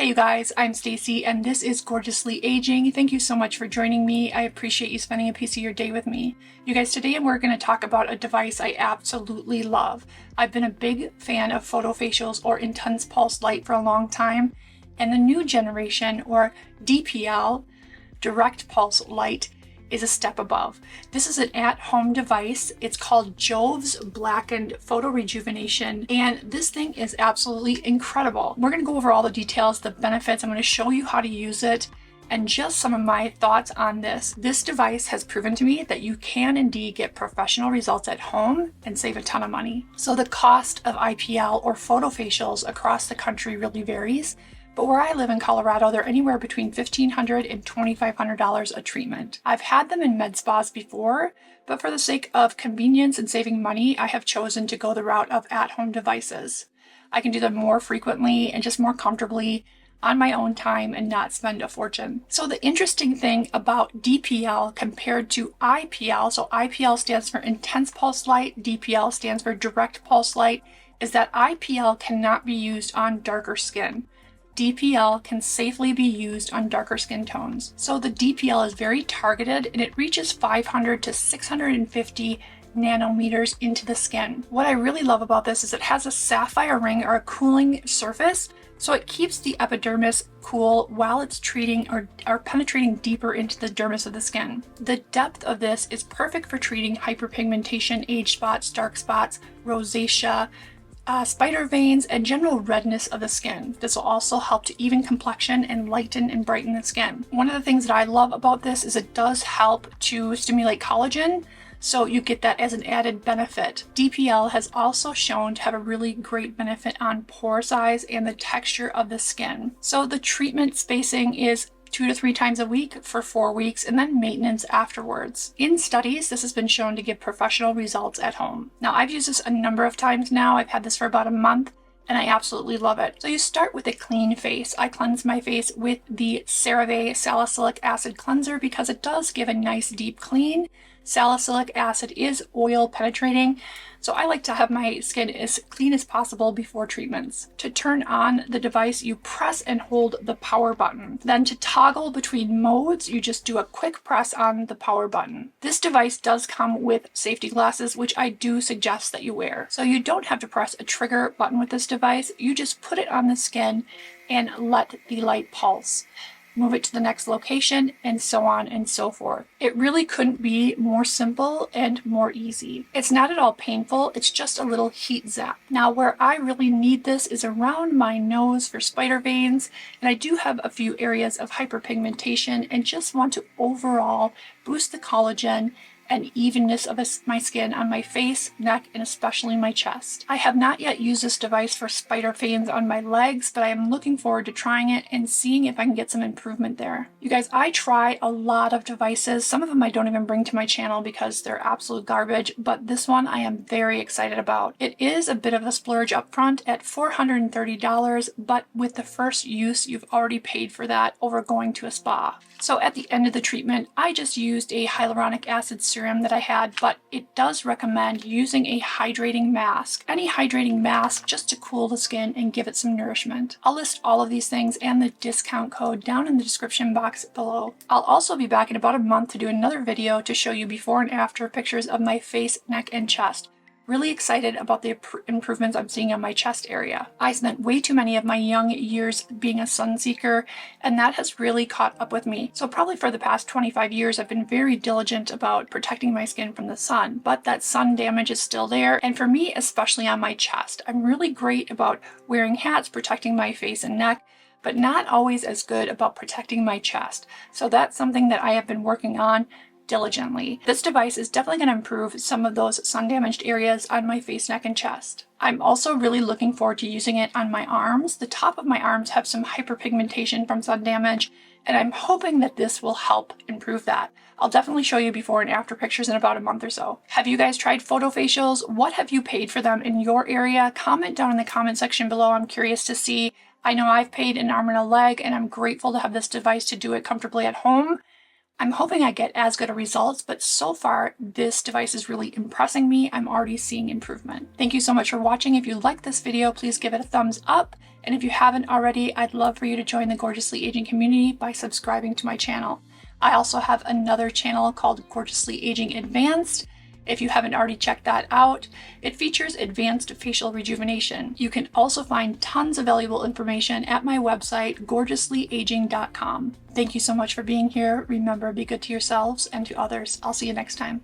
Hey you guys, I'm Stacy and this is Gorgeously Aging. Thank you so much for joining me. I appreciate you spending a piece of your day with me. You guys, today we're going to talk about a device I absolutely love. I've been a big fan of photofacials or intense pulse light for a long time, and the new generation, or DPL, direct pulse light, is a step above. This is an at-home device. It's called Jovs Blackened Photo Rejuvenation, and this thing is absolutely incredible. We're going to go over all the details, the benefits. I'm going to show you how to use it and just some of my thoughts on this. This device has proven to me that you can indeed get professional results at home and save a ton of money. So the cost of IPL or photofacials across the country really varies. But where I live in Colorado, they're anywhere between $1,500 and $2,500 a treatment. I've had them in med spas before, but for the sake of convenience and saving money, I have chosen to go the route of at-home devices. I can do them more frequently and just more comfortably on my own time and not spend a fortune. So the interesting thing about DPL compared to IPL, so IPL stands for Intense Pulse Light, DPL stands for Direct Pulse Light, is that IPL cannot be used on darker skin. DPL can safely be used on darker skin tones. So the DPL is very targeted and it reaches 500 to 650 nanometers into the skin. What I really love about this is it has a sapphire ring or a cooling surface, so it keeps the epidermis cool while it's treating or penetrating deeper into the dermis of the skin. The depth of this is perfect for treating hyperpigmentation, age spots, dark spots, rosacea, spider veins, and general redness of the skin. This will also help to even complexion and lighten and brighten the skin. One of the things that I love about this is it does help to stimulate collagen, so you get that as an added benefit. DPL has also shown to have a really great benefit on pore size and the texture of the skin. So the treatment spacing is 2 to 3 times a week for 4 weeks, and then maintenance afterwards. In studies, this has been shown to give professional results at home. Now, I've used this a number of times now. I've had this for about a month, and I absolutely love it. So you start with a clean face. I cleanse my face with the CeraVe Salicylic Acid Cleanser because it does give a nice deep clean. Salicylic acid is oil penetrating, so I like to have my skin as clean as possible before treatments. To turn on the device, you press and hold the power button. Then to toggle between modes, you just do a quick press on the power button. This device does come with safety glasses, which I do suggest that you wear. So you don't have to press a trigger button with this device. You just put it on the skin and let the light pulse. Move it to the next location, and so on and so forth. It really couldn't be more simple and more easy. It's not at all painful, it's just a little heat zap. Now, where I really need this is around my nose for spider veins, and I do have a few areas of hyperpigmentation and just want to overall boost the collagen and evenness of my skin on my face, neck, and especially my chest. I have not yet used this device for spider veins on my legs, but I am looking forward to trying it and seeing if I can get some improvement there. You guys, I try a lot of devices. Some of them I don't even bring to my channel because they're absolute garbage, but this one I am very excited about. It is a bit of a splurge up front at $430, but with the first use, you've already paid for that over going to a spa. So at the end of the treatment, I just used a hyaluronic acid serum that I had, but it does recommend using a hydrating mask. Any hydrating mask just to cool the skin and give it some nourishment. I'll list all of these things and the discount code down in the description box below. I'll also be back in about a month to do another video to show you before and after pictures of my face, neck, and chest. Really excited about the improvements I'm seeing on my chest area. I spent way too many of my young years being a sun seeker, and that has really caught up with me. So probably for the past 25 years, I've been very diligent about protecting my skin from the sun, but that sun damage is still there. And for me, especially on my chest, I'm really great about wearing hats, protecting my face and neck, but not always as good about protecting my chest. So that's something that I have been working on diligently. This device is definitely going to improve some of those sun damaged areas on my face, neck, and chest. I'm also really looking forward to using it on my arms. The top of my arms have some hyperpigmentation from sun damage, and I'm hoping that this will help improve that. I'll definitely show you before and after pictures in about a month or so. Have you guys tried photofacials? What have you paid for them in your area? Comment down in the comment section below. I'm curious to see. I know I've paid an arm and a leg, and I'm grateful to have this device to do it comfortably at home. I'm hoping I get as good a results, but so far this device is really impressing me. I'm already seeing improvement. Thank you so much for watching. If you like this video, please give it a thumbs up. And if you haven't already, I'd love for you to join the Gorgeously Aging community by subscribing to my channel. I also have another channel called Gorgeously Aging Advanced. If you haven't already checked that out, it features advanced facial rejuvenation. You can also find tons of valuable information at my website, gorgeouslyaging.com. Thank you so much for being here. Remember, be good to yourselves and to others. I'll see you next time.